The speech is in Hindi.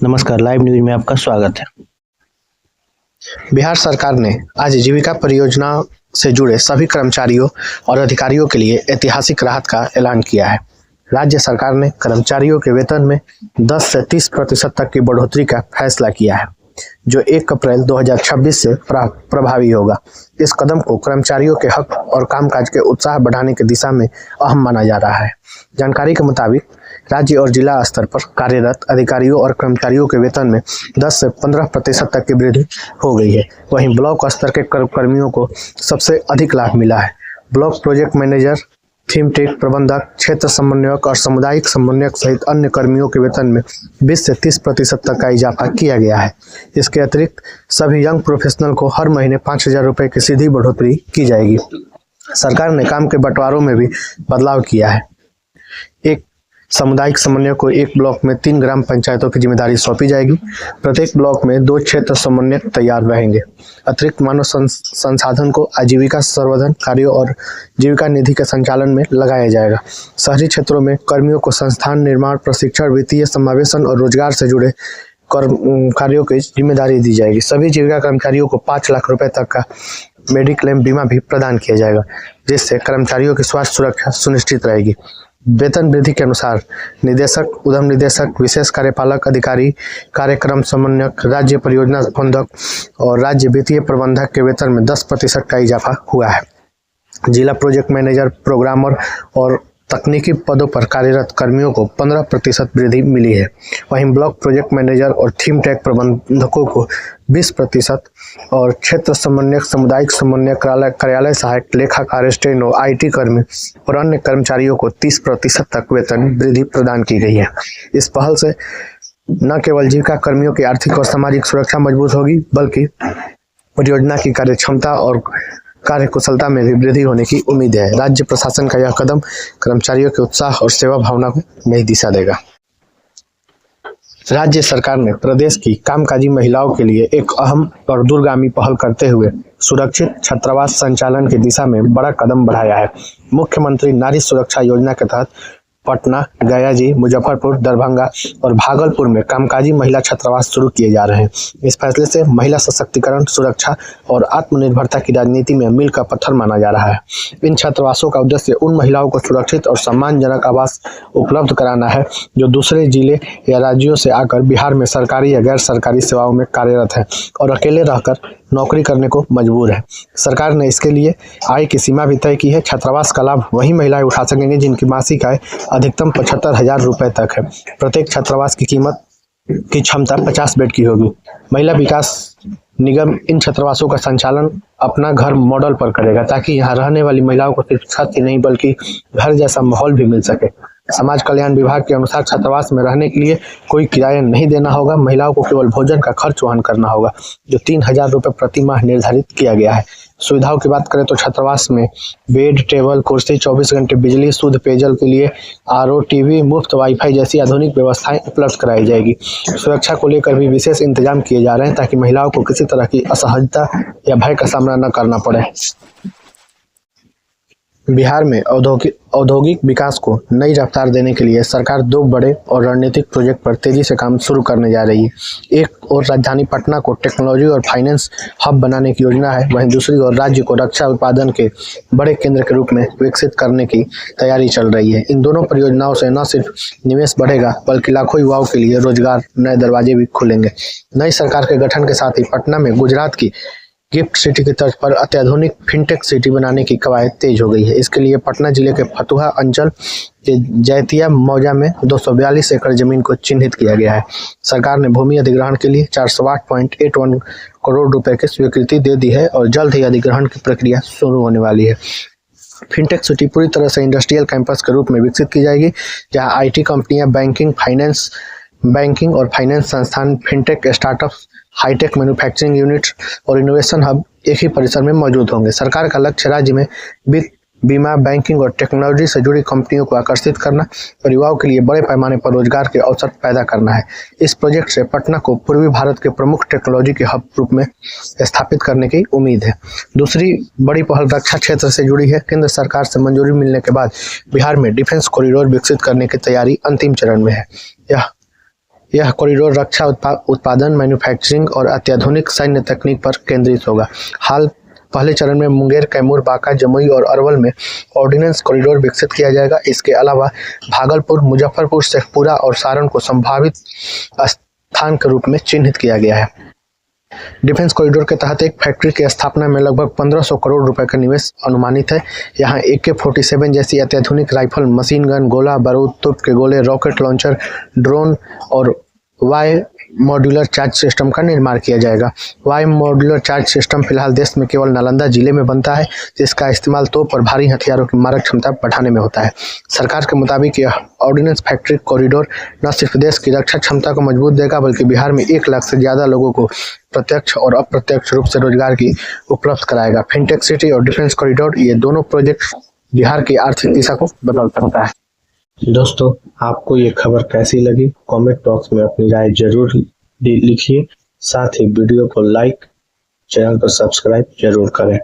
नमस्कार, लाइव न्यूज में आपका स्वागत है। बिहार सरकार ने आज जीविका परियोजना से जुड़े सभी कर्मचारियों और अधिकारियों के लिए ऐतिहासिक राहत का ऐलान किया है। राज्य सरकार ने कर्मचारियों के वेतन में 10 से 30% तक की बढ़ोतरी का फैसला किया है, जो 1 अप्रैल 2026 से प्रभावी होगा। इस कदम को कर्मचारियों के हक और कामकाज के उत्साह बढ़ाने की दिशा में अहम माना जा रहा है। जानकारी के मुताबिक राज्य और जिला स्तर पर कार्यरत अधिकारियों और कर्मचारियों के वेतन में 10 से 15% तक की वृद्धि हो गई है। वहीं ब्लॉक स्तर के कर्मियों को सबसे अधिक लाभ मिला है। Block project manager, theme tech प्रबंधक, क्षेत्र समन्वयक और सामुदायिक समन्वयक सहित अन्य कर्मियों के वेतन में 20 से 30% तक का इजाफा किया गया है। इसके अतिरिक्त सभी यंग प्रोफेशनल को हर महीने 5,000 रुपये की सीधी बढ़ोतरी की जाएगी। सरकार ने काम के बंटवारों में भी बदलाव किया है। एक सामुदायिक समन्वयक को एक ब्लॉक में 3 ग्राम पंचायतों की जिम्मेदारी सौंपी जाएगी। प्रत्येक ब्लॉक में 2 क्षेत्र समन्वयक तैयार रहेंगे। अतिरिक्त मानव संसाधन को आजीविका संवर्धन कार्यों और जीविका निधि के संचालन में लगाया जाएगा। शहरी क्षेत्रों में कर्मियों को संस्थान निर्माण, प्रशिक्षण, वित्तीय समावेशन और रोजगार से जुड़े कार्यों की जिम्मेदारी दी जाएगी। सभी जीविका कर्मचारियों को 5 लाख रुपए तक का मेडिक्लेम बीमा भी प्रदान किया जाएगा, जिससे कर्मचारियों की स्वास्थ्य सुरक्षा सुनिश्चित रहेगी। वेतन वृद्धि के अनुसार निदेशक, उद्यम निदेशक, विशेष कार्यपालक अधिकारी, कार्यक्रम समन्वयक, राज्य परियोजना प्रबंधक और राज्य वित्तीय प्रबंधक के वेतन में 10% का इजाफा हुआ है। जिला प्रोजेक्ट मैनेजर, प्रोग्रामर और तकनीकी पदों पर कार्यरत कर्मियों को 15% वृद्धि मिली है। वहीं ब्लॉक प्रोजेक्ट मैनेजर और थीम टैग प्रबंधकों को 20% और क्षेत्र समन्वयक, सामुदायिक समन्वयक, कार्यालय सहायक, लेखाकार, स्टेनो, IT कर्मी और अन्य कर्मचारियों को 30% तक वेतन वृद्धि प्रदान की गई है। इस पहल से न केवल जीविका कर्मियों की आर्थिक और सामाजिक सुरक्षा मजबूत होगी, बल्कि परियोजना की कार्यक्षमता और कार्यकुशलता में भी वृद्धि होने की उम्मीद है। राज्य प्रशासन का यह कदम कर्मचारियों के उत्साह और सेवा भावना को नई दिशा देगा। राज्य सरकार ने प्रदेश की कामकाजी महिलाओं के लिए एक अहम और दूरगामी पहल करते हुए सुरक्षित छात्रावास संचालन की दिशा में बड़ा कदम बढ़ाया है। मुख्यमंत्री नारी सुरक्षा योजना के तहत पटना, गया जी, मुजफ्फरपुर, दरभंगा और भागलपुर में कामकाजी महिला छात्रावास शुरू किए जा रहे हैं। इस फैसले से महिला सशक्तिकरण, सुरक्षा और आत्मनिर्भरता की राजनीति में मील का पत्थर माना जा रहा है। इन छात्रावासों का उद्देश्य उन महिलाओं को सुरक्षित और सम्मानजनक आवास उपलब्ध कराना है जो दूसरे जिले या राज्यों से आकर बिहार में सरकारी या गैर सरकारी सेवाओं में कार्यरत है और अकेले रहकर नौकरी करने को मजबूर है। सरकार ने इसके लिए आय की सीमा भी तय की है। छात्रावास का लाभ वही महिलाएं उठा सकेंगी जिनकी मासिक आय अधिकतम 75,000 रुपए तक है। प्रत्येक छात्रावास की कीमत की क्षमता 50 बेड की होगी। महिला विकास निगम इन छात्रावासों का संचालन अपना घर मॉडल पर करेगा, ताकि यहाँ रहने वाली महिलाओं को सिर्फ छत ही नहीं बल्कि घर जैसा माहौल भी मिल सके। समाज कल्याण विभाग के अनुसार छात्रावास में रहने के लिए कोई किराया नहीं देना होगा। महिलाओं को केवल भोजन का खर्च वहन करना होगा, जो 3,000 रुपये प्रति माह निर्धारित किया गया है। सुविधाओं की बात करें तो छात्रावास में बेड, टेबल, कुर्सी, 24 घंटे बिजली, शुद्ध पेयजल के लिए RO, TV, मुफ्त वाईफाई जैसी आधुनिक व्यवस्थाएं उपलब्ध कराई जाएगी। सुरक्षा को लेकर भी विशेष इंतजाम किए जा रहे हैं, ताकि महिलाओं को किसी तरह की असहजता या भय का सामना न करना पड़े। बिहार में औद्योगिक विकास को नई रफ्तार देने के लिए सरकार 2 बड़े और रणनीतिक प्रोजेक्ट पर तेजी से काम शुरू करने जा रही है। एक और राजधानी पटना को टेक्नोलॉजी और फाइनेंस हब बनाने की योजना है, वहीं दूसरी ओर राज्य को रक्षा उत्पादन के बड़े केंद्र के रूप में विकसित करने की तैयारी चल रही है। इन दोनों परियोजनाओं से न सिर्फ निवेश बढ़ेगा, बल्कि लाखों युवाओं के लिए रोजगार नए दरवाजे भी खुलेंगे। नई सरकार के गठन के साथ ही पटना में गुजरात की गिफ्ट सिटी की तर्ज पर अत्याधुनिक फिनटेक सिटी बनाने की कवायद तेज हो गई है। इसके लिए पटना जिले के फतुहा अंचल के जैतिया मौजा में 242 एकड़ जमीन को चिन्हित किया गया है। सरकार ने भूमि अधिग्रहण के लिए 408.81 करोड़ रुपए की स्वीकृति दे दी है और जल्द ही अधिग्रहण की प्रक्रिया शुरू होने वाली है। फिनटेक सिटी पूरी तरह से इंडस्ट्रियल कैंपस के रूप में विकसित की जाएगी, जहां IT कंपनियां, बैंकिंग और फाइनेंस संस्थान, fintech startup, hi tech manufacturing unit और इनोवेशन हब एक ही परिसर में मौजूद होंगे। सरकार का लक्ष्य राज्य में वित्त, बीमा, बैंकिंग और टेक्नोलॉजी से जुड़ी कंपनियों को आकर्षित करना और युवाओं के लिए बड़े पैमाने पर रोजगार के अवसर पैदा करना है। इस प्रोजेक्ट से पटना को पूर्वी भारत के प्रमुख टेक्नोलॉजी के हब रूप में स्थापित करने की उम्मीद है। दूसरी बड़ी पहल रक्षा क्षेत्र से जुड़ी है। केंद्र सरकार से मंजूरी मिलने के बाद बिहार में डिफेंस कॉरिडोर विकसित करने की तैयारी अंतिम चरण में है। यह यह कॉरिडोर रक्षा उत्पादन, मैन्युफैक्चरिंग और अत्याधुनिक सैन्य तकनीक पर केंद्रित होगा। पहले चरण में मुंगेर, कैमूर, बांका, जमुई और अरवल में ऑर्डिनेंस कॉरिडोर विकसित किया जाएगा। इसके अलावा भागलपुर, मुजफ्फरपुर, शेखपुरा और सारण को संभावित स्थान के रूप में चिन्हित किया गया है। डिफेंस कॉरिडोर के तहत एक फैक्ट्री की स्थापना में लगभग 1500 करोड़ रुपए का निवेश अनुमानित है। यहाँ AK-47 जैसी अत्याधुनिक राइफल, मशीन गन, गोला बारूद, तोप के गोले, रॉकेट लॉन्चर, ड्रोन और वाई मॉड्यूलर चार्ज सिस्टम का निर्माण किया जाएगा। वाई मॉड्यूलर चार्ज सिस्टम फिलहाल देश में केवल नालंदा जिले में बनता है, जिसका इस्तेमाल तोप और भारी हथियारों की मारक क्षमता बढ़ाने में होता है। सरकार के मुताबिक यह ऑर्डिनेंस फैक्ट्री कॉरिडोर न सिर्फ देश की रक्षा क्षमता को मजबूत देगा, बल्कि बिहार में 1 लाख से ज्यादा लोगों को प्रत्यक्ष और अप्रत्यक्ष रूप से रोजगार की उपलब्ध कराएगा। फिनटेक सिटी और डिफेंस कॉरिडोर, ये दोनों प्रोजेक्ट बिहार की आर्थिक दिशा को बदल सकता है। दोस्तों, आपको ये खबर कैसी लगी? कमेंट बॉक्स में अपनी राय जरूर लिखिए। साथ ही वीडियो को लाइक, चैनल को सब्सक्राइब जरूर करें।